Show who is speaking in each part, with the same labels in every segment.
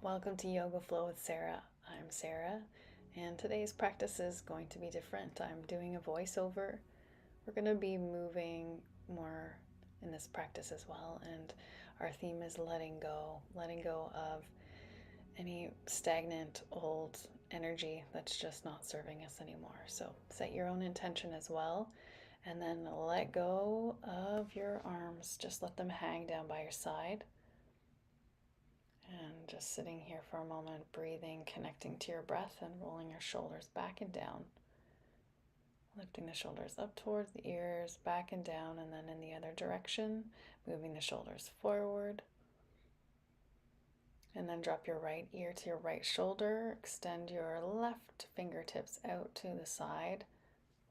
Speaker 1: Welcome to Yoga Flow with Sara. I'm Sara, and today's practice is going to be different. I'm doing a voiceover. We're going to be moving more in this practice as well, and our theme is letting go of any stagnant old energy that's just not serving us anymore. So set your own intention as well, and then let go of your arms. Just let them hang down by your side. And just sitting here for a moment, breathing, connecting to your breath, and rolling your shoulders back and down. Lifting the shoulders up towards the ears, back and down, and then in the other direction, moving the shoulders forward. And then drop your right ear to your right shoulder. Extend your left fingertips out to the side,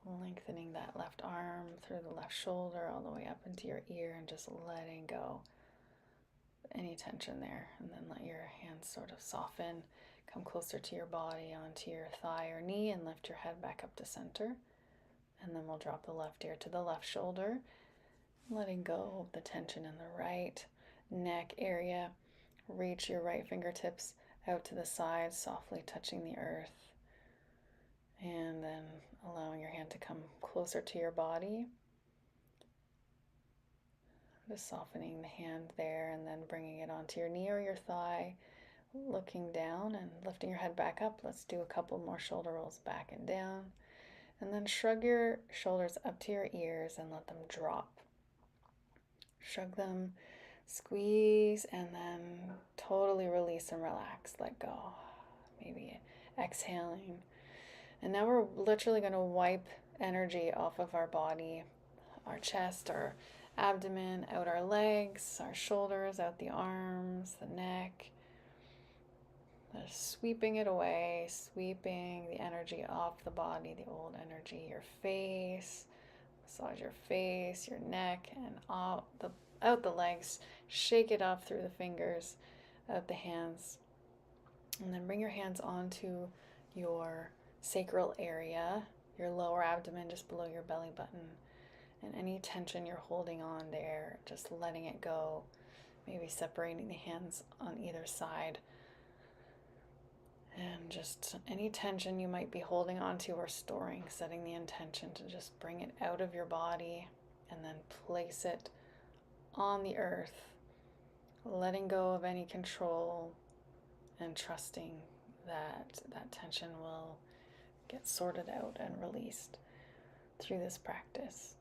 Speaker 1: lengthening that left arm through the left shoulder all the way up into your ear, and just letting go any tension there. And then let your hands sort of soften, come closer to your body, onto your thigh or knee, and lift your head back up to center. And then we'll drop the left ear to the left shoulder, letting go of the tension in the right neck area. Reach your right fingertips out to the side, softly touching the earth, and then allowing your hand to come closer to your body. Just softening the hand there, and then bringing it onto your knee or your thigh, looking down and lifting your head back up. Let's do a couple more shoulder rolls back and down, and then shrug your shoulders up to your ears and let them drop. Shrug them, squeeze, and then totally release and relax. Let go. Maybe exhaling. And now we're literally going to wipe energy off of our body, our chest, our abdomen, out our legs, our shoulders, out the arms, the neck. Just sweeping it away, sweeping the energy off the body, the old energy, your face. Massage your face, your neck, and out the legs. Shake it off through the fingers, out the hands. And then bring your hands onto your sacral area, your lower abdomen just below your belly button. And any tension you're holding on there, just letting it go. Maybe separating the hands on either side. And just any tension you might be holding on to or storing, setting the intention to just bring it out of your body and then place it on the earth, letting go of any control and trusting that that tension will get sorted out and released through this practice.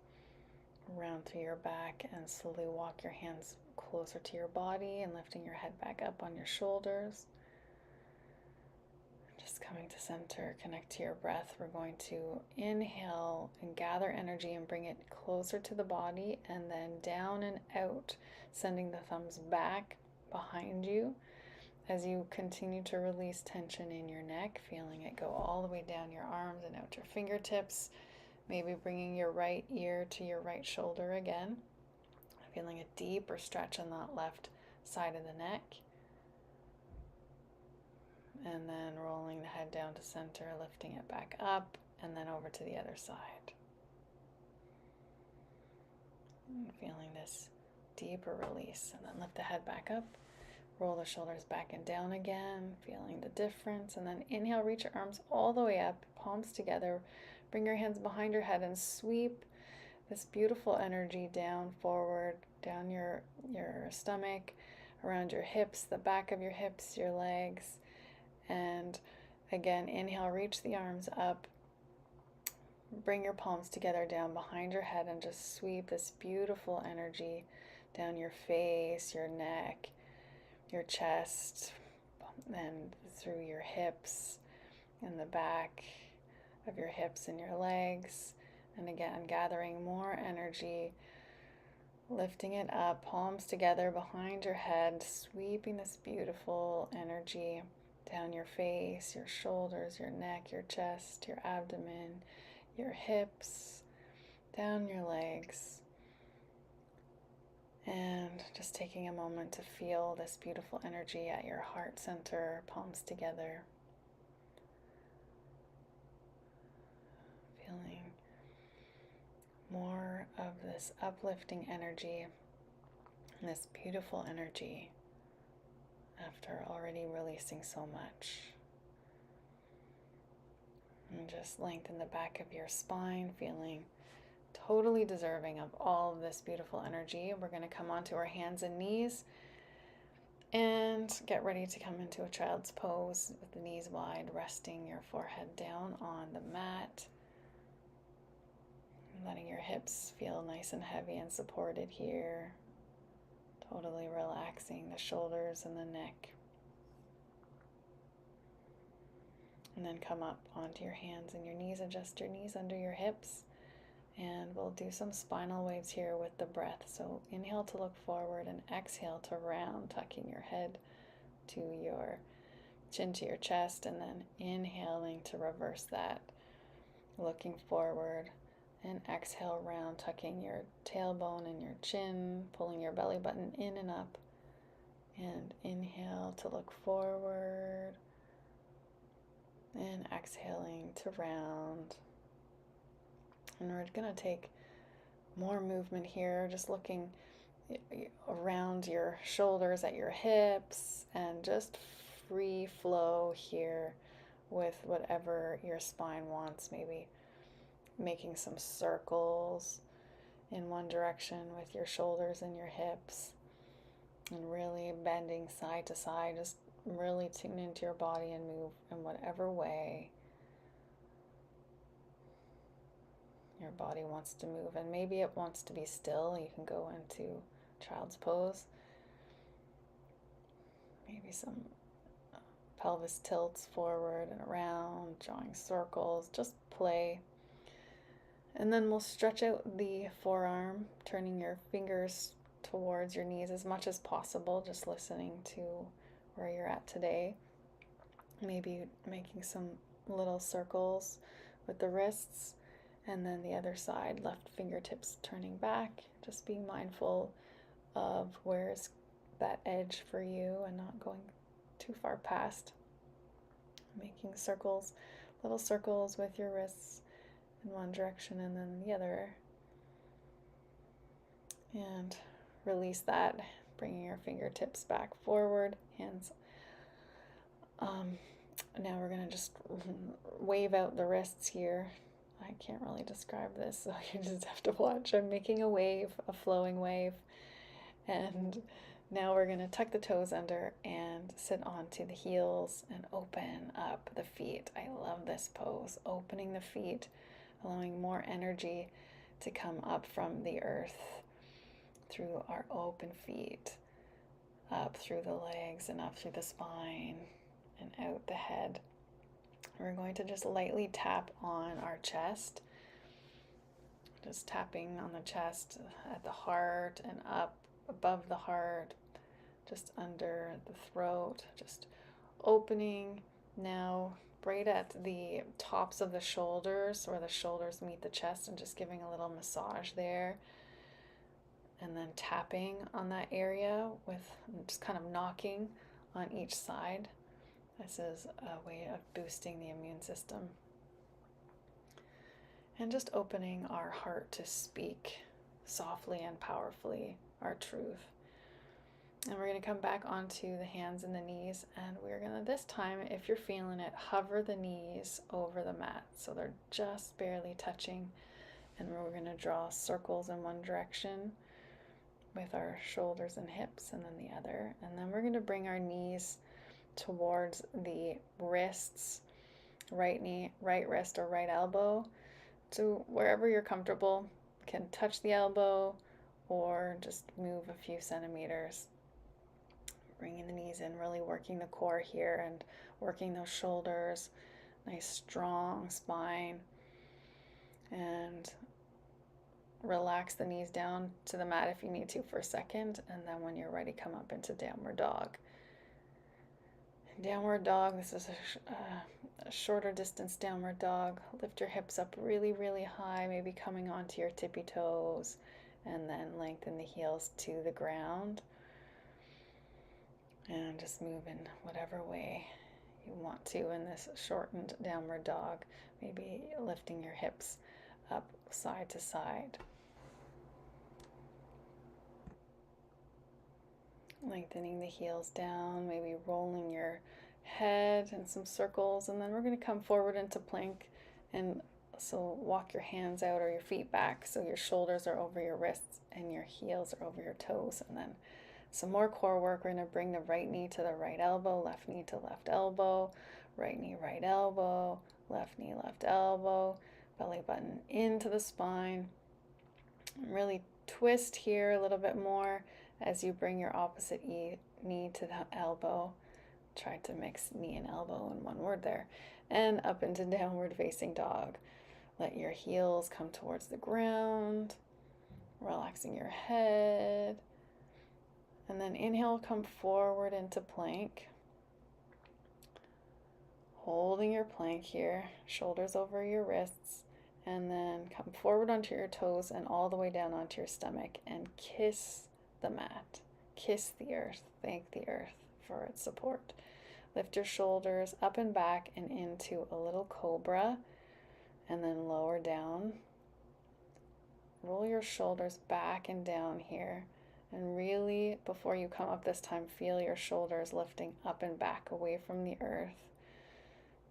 Speaker 1: Round through your back and slowly walk your hands closer to your body and lifting your head back up on your shoulders. Just coming to center, connect to your breath. We're going to inhale and gather energy and bring it closer to the body, and then down and out, sending the thumbs back behind you as you continue to release tension in your neck, feeling it go all the way down your arms and out your fingertips. Maybe bringing your right ear to your right shoulder again, feeling a deeper stretch on that left side of the neck. And then rolling the head down to center, lifting it back up, and then over to the other side. And feeling this deeper release, and then lift the head back up, roll the shoulders back and down again, feeling the difference. And then inhale, reach your arms all the way up, palms together. Bring your hands behind your head and sweep this beautiful energy down, forward, down your stomach, around your hips, the back of your hips, your legs. And again, inhale, reach the arms up. Bring your palms together down behind your head and just sweep this beautiful energy down your face, your neck, your chest, and through your hips and the back of your hips and your legs. And again, gathering more energy, lifting it up, palms together behind your head, sweeping this beautiful energy down your face, your shoulders, your neck, your chest, your abdomen, your hips, down your legs. And just taking a moment to feel this beautiful energy at your heart center, palms together. Feeling more of this uplifting energy, and this beautiful energy after already releasing so much. And just lengthen the back of your spine, feeling totally deserving of all of this beautiful energy. We're going to come onto our hands and knees and get ready to come into a child's pose with the knees wide, resting your forehead down on the mat. Letting your hips feel nice and heavy and supported here. Totally relaxing the shoulders and the neck. And then come up onto your hands and your knees. Adjust your knees under your hips. And we'll do some spinal waves here with the breath. So inhale to look forward and exhale to round, tucking your head to your chin to your chest. And then inhaling to reverse that, looking forward. And exhale, round, tucking your tailbone and your chin, pulling your belly button in and up. And inhale to look forward. And exhaling to round. And we're going to take more movement here, just looking around your shoulders at your hips and just free flow here with whatever your spine wants, maybe making some circles in one direction with your shoulders and your hips, and really bending side to side. Just really tune into your body and move in whatever way your body wants to move. And maybe it wants to be still. You can go into child's pose. Maybe some pelvis tilts forward and around, drawing circles. Just play. And then we'll stretch out the forearm, turning your fingers towards your knees as much as possible, just listening to where you're at today. Maybe making some little circles with the wrists, and then the other side, left fingertips turning back. Just being mindful of where's that edge for you and not going too far past. Making circles, little circles with your wrists in one direction and then the other. And release that, bringing your fingertips back forward, hands. Now we're going to just wave out the wrists here. I can't really describe this, so you just have to watch. I'm making a wave, a flowing wave. And now we're going to tuck the toes under and sit onto the heels and open up the feet. I love this pose, opening the feet, allowing more energy to come up from the earth through our open feet, up through the legs and up through the spine and out the head. We're going to just lightly tap on our chest, just tapping on the chest at the heart and up above the heart, just under the throat, just opening now right at the tops of the shoulders, where the shoulders meet the chest, and just giving a little massage there. And then tapping on that area with just kind of knocking on each side. This is a way of boosting the immune system. And just opening our heart to speak softly and powerfully our truth. And we're going to come back onto the hands and the knees, and we're going to, this time, if you're feeling it, hover the knees over the mat so they're just barely touching. And we're going to draw circles in one direction with our shoulders and hips, and then the other. And then we're going to bring our knees towards the wrists, right knee, right wrist, or right elbow. So wherever you're comfortable, can touch the elbow or just move a few centimeters. Bringing the knees in, really working the core here and working those shoulders. Nice strong spine. And relax the knees down to the mat if you need to for a second, and then when you're ready, come up into downward dog. Downward dog, this is a shorter distance downward dog. Lift your hips up really, really high, maybe coming onto your tippy toes, and then lengthen the heels to the ground. And just move in whatever way you want to in this shortened downward dog, maybe lifting your hips up side to side. Lengthening the heels down, maybe rolling your head in some circles, and then we're going to come forward into plank. And so walk your hands out or your feet back so your shoulders are over your wrists and your heels are over your toes. And then some more core work. We're going to bring the right knee to the right elbow, left knee to left elbow, right knee, right elbow, left knee, left elbow, belly button into the spine. Really twist here a little bit more as you bring your opposite knee to the elbow. Try to mix knee and elbow in one word there. And up into downward facing dog. Let your heels come towards the ground, relaxing your head. And then inhale, come forward into plank. Holding your plank here, shoulders over your wrists. And then come forward onto your toes and all the way down onto your stomach and kiss the mat. Kiss the earth. Thank the earth for its support. Lift your shoulders up and back and into a little cobra, and then lower down. Roll your shoulders back and down here. And really, before you come up this time, feel your shoulders lifting up and back away from the earth.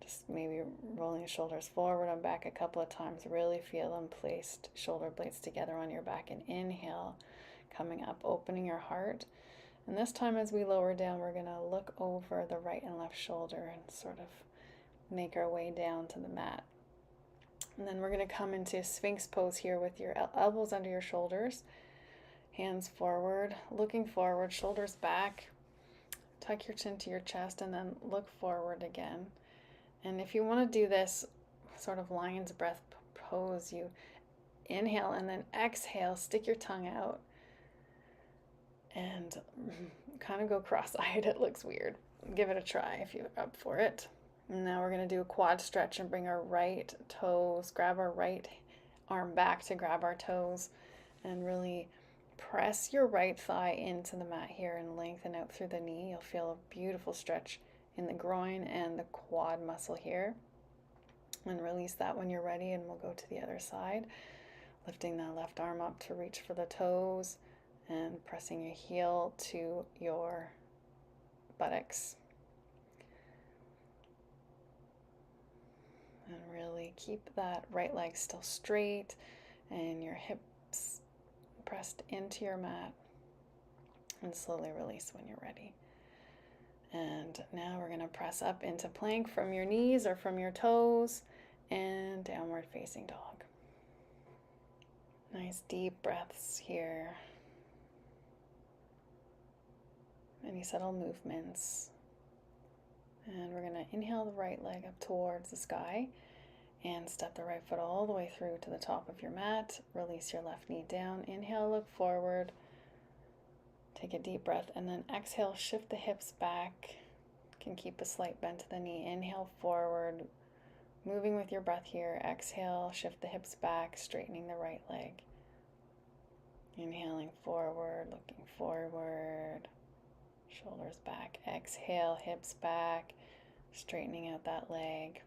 Speaker 1: Just maybe rolling your shoulders forward and back a couple of times. Really feel them placed, shoulder blades together on your back. And inhale, coming up, opening your heart. And this time as we lower down, we're going to look over the right and left shoulder and sort of make our way down to the mat. And then we're going to come into Sphinx pose here with your elbows under your shoulders, hands forward, looking forward, shoulders back. Tuck your chin to your chest and then look forward again. And if you want to do this sort of lion's breath pose, you inhale and then exhale, stick your tongue out and kind of go cross-eyed. It looks weird. Give it a try if you're up for it. And now we're going to do a quad stretch and bring our right toes, grab our right arm back to grab our toes, and really press your right thigh into the mat here and lengthen out through the knee. You'll feel a beautiful stretch in the groin and the quad muscle here. And release that when you're ready, and we'll go to the other side. Lifting that left arm up to reach for the toes and pressing your heel to your buttocks. And really keep that right leg still straight and your hips pressed into your mat, and slowly release when you're ready. And now we're going to press up into plank from your knees or from your toes and downward facing dog. Nice deep breaths here. Any subtle movements. And we're going to inhale the right leg up towards the sky and step the right foot all the way through to the top of your mat. Release your left knee down. Inhale, look forward. Take a deep breath and then exhale, shift the hips back. You can keep a slight bend to the knee. Inhale forward, moving with your breath here. Exhale, shift the hips back, straightening the right leg. Inhaling forward, looking forward. Shoulders back. Exhale, hips back, straightening out that leg.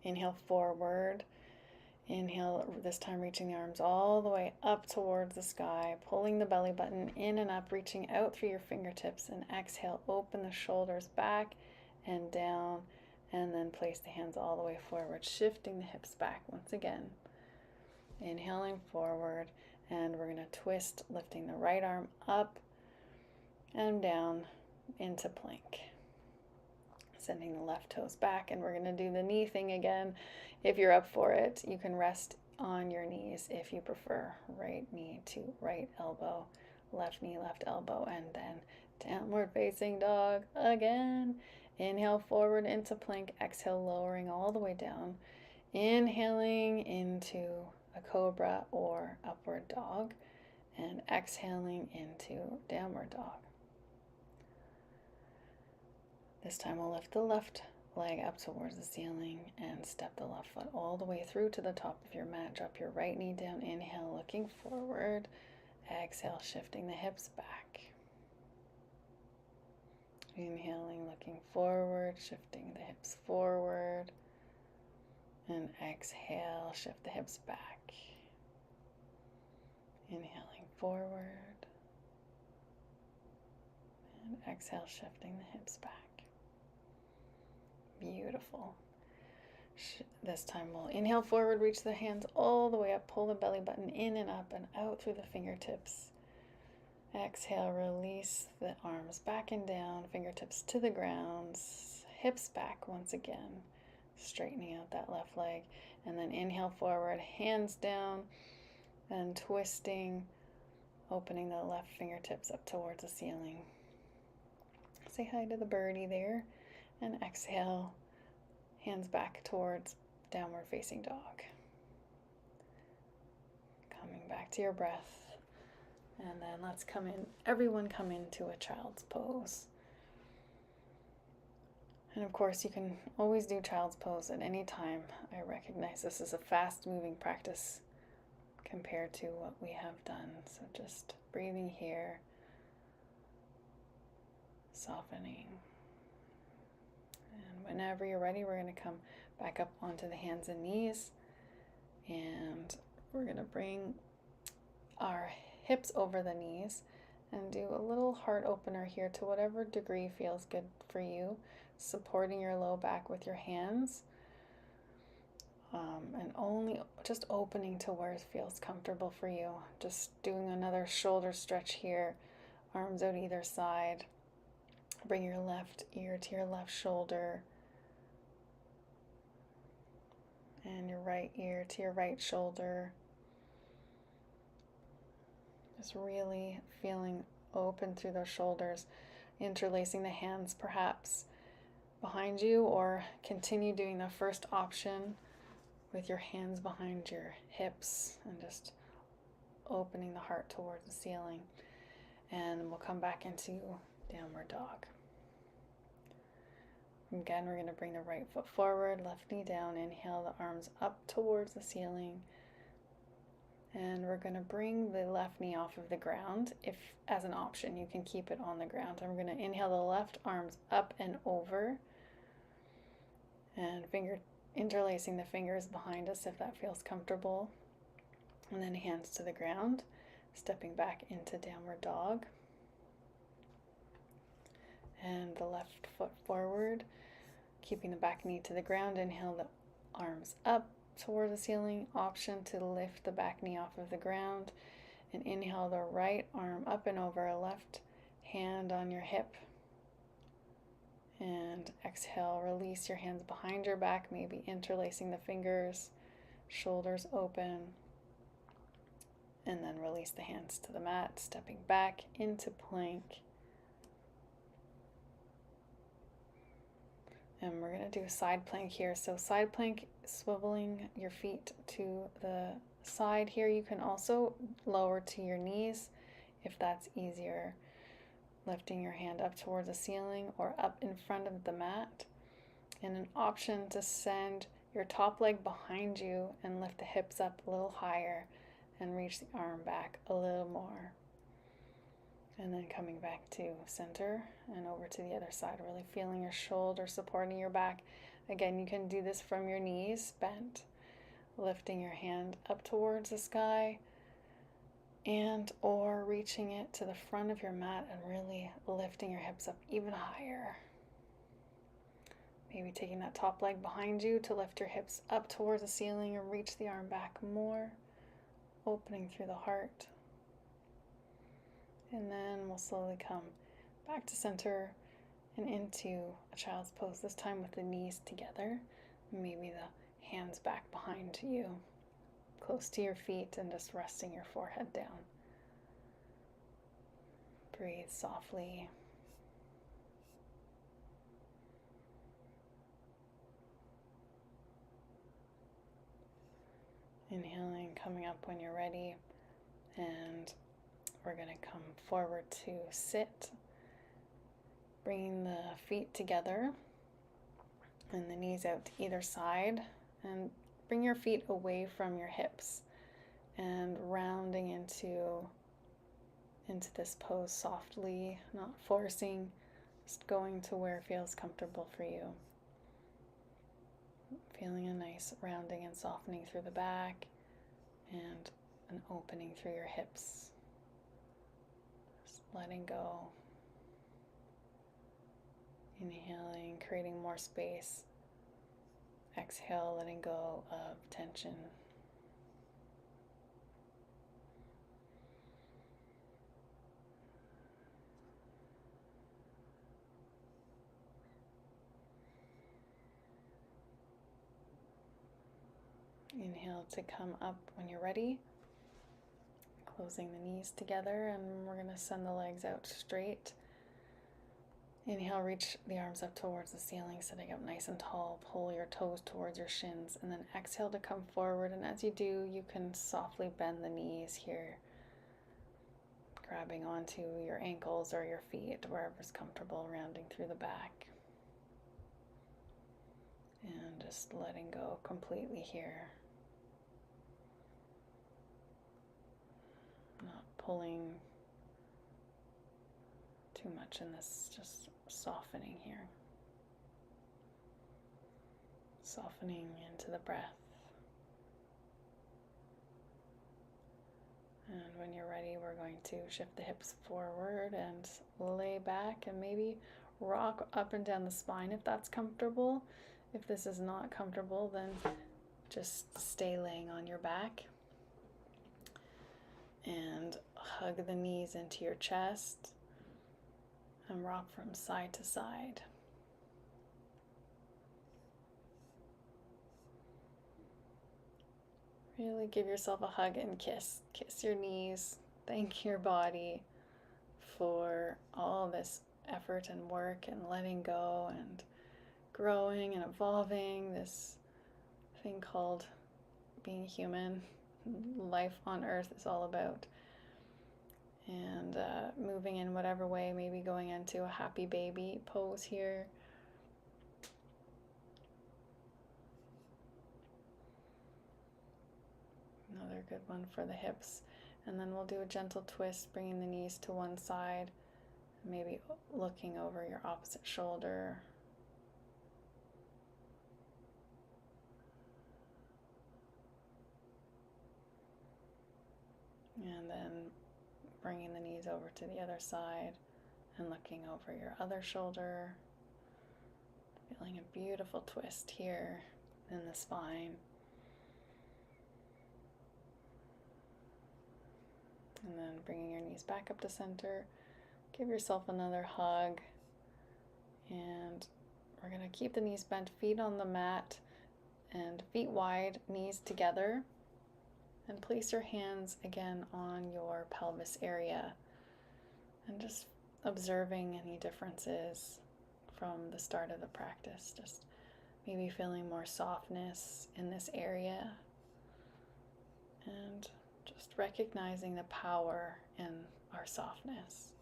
Speaker 1: Inhale forward. Inhale, this time reaching the arms all the way up towards the sky, pulling the belly button in and up, reaching out through your fingertips. And exhale, open the shoulders back and down, and then place the hands all the way forward, shifting the hips back once again. Inhaling forward, and we're going to twist, lifting the right arm up and down into plank. Sending the left toes back, and we're going to do the knee thing again. If you're up for it, you can rest on your knees if you prefer. Right knee to right elbow, left knee, left elbow, and then downward facing dog again. Inhale forward into plank, exhale lowering all the way down. Inhaling into a cobra or upward dog, and exhaling into downward dog. This time we'll lift the left leg up towards the ceiling and step the left foot all the way through to the top of your mat. Drop your right knee down. Inhale, looking forward. Exhale, shifting the hips back. Inhaling, looking forward, shifting the hips forward. And exhale, shift the hips back. Inhaling forward. And exhale, shifting the hips back. Beautiful. This time we'll inhale forward, reach the hands all the way up, pull the belly button in and up and out through the fingertips. Exhale, release the arms back and down, fingertips to the ground, hips back once again, straightening out that left leg. And then inhale forward, hands down, and twisting, opening the left fingertips up towards the ceiling. Say hi to the birdie there, and exhale, hands back towards downward facing dog. Coming back to your breath. And then let's everyone come into a child's pose. And of course, you can always do child's pose at any time. I recognize this is a fast moving practice compared to what we have done. So just breathing here, softening. And whenever you're ready, we're going to come back up onto the hands and knees. And we're going to bring our hips over the knees and do a little heart opener here to whatever degree feels good for you, supporting your low back with your hands, and only just opening to where it feels comfortable for you. Just doing another shoulder stretch here, arms out either side. Bring your left ear to your left shoulder and your right ear to your right shoulder. Just really feeling open through those shoulders, interlacing the hands perhaps behind you, or continue doing the first option with your hands behind your hips and just opening the heart towards the ceiling. And we'll come back into downward dog. Again, we're going to bring the right foot forward, left knee down, inhale the arms up towards the ceiling. And we're going to bring the left knee off of the ground. If as an option, you can keep it on the ground. And we're going to inhale the left arms up and over. And interlacing the fingers behind us if that feels comfortable. And then hands to the ground, stepping back into downward dog. And the left foot forward, keeping the back knee to the ground. Inhale the arms up toward the ceiling, option to lift the back knee off of the ground, and inhale the right arm up and over, left hand on your hip, and exhale, release your hands behind your back, maybe interlacing the fingers, shoulders open, and then release the hands to the mat, stepping back into plank. And we're going to do a side plank here. So side plank, swiveling your feet to the side here. You can also lower to your knees if that's easier. Lifting your hand up towards the ceiling or up in front of the mat. And an option to send your top leg behind you and lift the hips up a little higher and reach the arm back a little more. And then coming back to center and over to the other side, really feeling your shoulder supporting your back. Again, you can do this from your knees bent, lifting your hand up towards the sky and or reaching it to the front of your mat and really lifting your hips up even higher. Maybe taking that top leg behind you to lift your hips up towards the ceiling and reach the arm back more, opening through the heart. And then we'll slowly come back to center and into a child's pose, this time with the knees together. Maybe the hands back behind you, close to your feet, and just resting your forehead down. Breathe softly. Inhaling, coming up when you're ready, and we're going to come forward to sit, bringing the feet together and the knees out to either side, and bring your feet away from your hips and rounding into this pose softly, not forcing, just going to where it feels comfortable for you. Feeling a nice rounding and softening through the back and an opening through your hips. Letting go. Inhaling, creating more space. Exhale, letting go of tension. Inhale to come up when you're ready. Closing the knees together, and we're going to send the legs out straight. Inhale, reach the arms up towards the ceiling, sitting up nice and tall. Pull your toes towards your shins, and then exhale to come forward. And as you do, you can softly bend the knees here, grabbing onto your ankles or your feet, wherever's comfortable, rounding through the back. And just letting go completely here. Not pulling too much in this, just softening here. Softening into the breath. And when you're ready, we're going to shift the hips forward and lay back and maybe rock up and down the spine if that's comfortable. If this is not comfortable, then just stay laying on your back. And hug the knees into your chest and rock from side to side. Really give yourself a hug and kiss. Kiss your knees. Thank your body for all this effort and work and letting go and growing and evolving, this thing called being human. Life on earth is all about. And moving in whatever way, maybe going into a happy baby pose here. Another good one for the hips. And then we'll do a gentle twist, bringing the knees to one side, maybe looking over your opposite shoulder. And then bringing the knees over to the other side and looking over your other shoulder. Feeling a beautiful twist here in the spine. And then bringing your knees back up to center. Give yourself another hug. And we're going to keep the knees bent, feet on the mat, and feet wide, knees together. And place your hands again on your pelvis area. And just observing any differences from the start of the practice. Just maybe feeling more softness in this area. And just recognizing the power in our softness.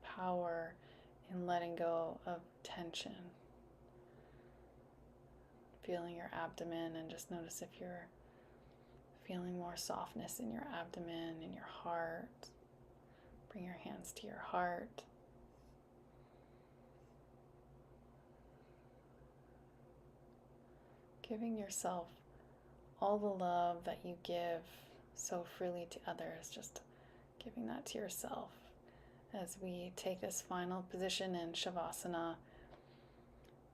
Speaker 1: Power in letting go of tension. Feeling your abdomen, and just notice if you're feeling more softness in your abdomen, in your heart. Bring your hands to your heart. Giving yourself all the love that you give so freely to others, just giving that to yourself as we take this final position in Shavasana,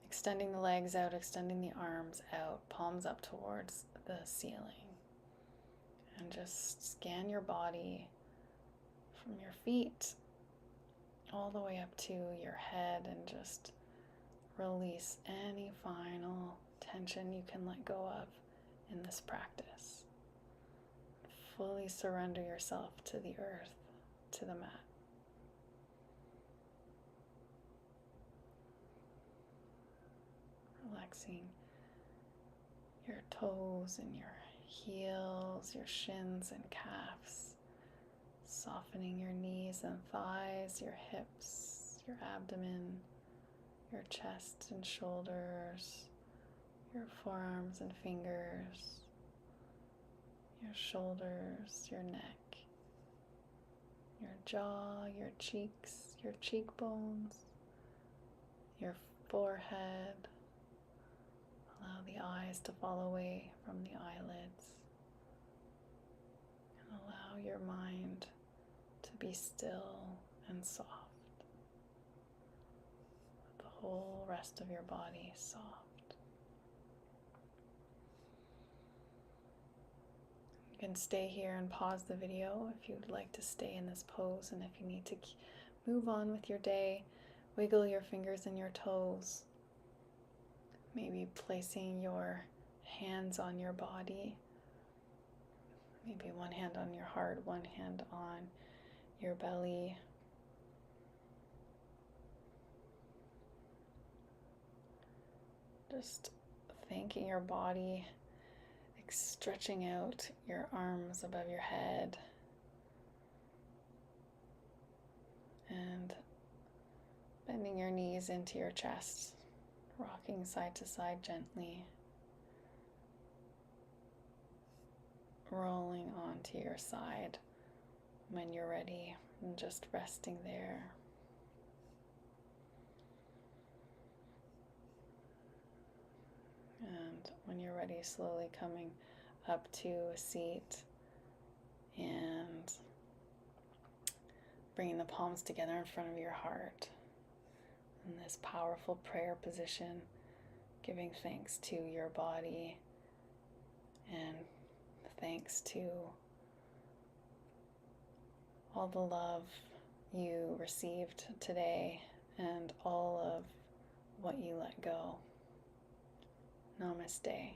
Speaker 1: extending the legs out, extending the arms out, palms up towards the ceiling. And just scan your body from your feet all the way up to your head, and just release any final tension you can let go of in this practice. Fully surrender yourself to the earth, to the mat. Relaxing your toes and your heels, your shins and calves. Softening your knees and thighs, your hips, your abdomen, your chest and shoulders, your forearms and fingers, your shoulders, your neck, your jaw, your cheeks, your cheekbones, your forehead. Allow the eyes to fall away from the eyelids. And allow your mind to be still and soft. The whole rest of your body soft. You can stay here and pause the video if you'd like to stay in this pose, and if you need to move on with your day, wiggle your fingers and your toes. Maybe placing your hands on your body. Maybe one hand on your heart, one hand on your belly. Just thanking your body, stretching out your arms above your head, and bending your knees into your chest, rocking side to side gently, rolling onto your side when you're ready, and just resting there. And when you're ready, slowly coming up to a seat and bringing the palms together in front of your heart in this powerful prayer position, giving thanks to your body and thanks to all the love you received today and all of what you let go. Namaste.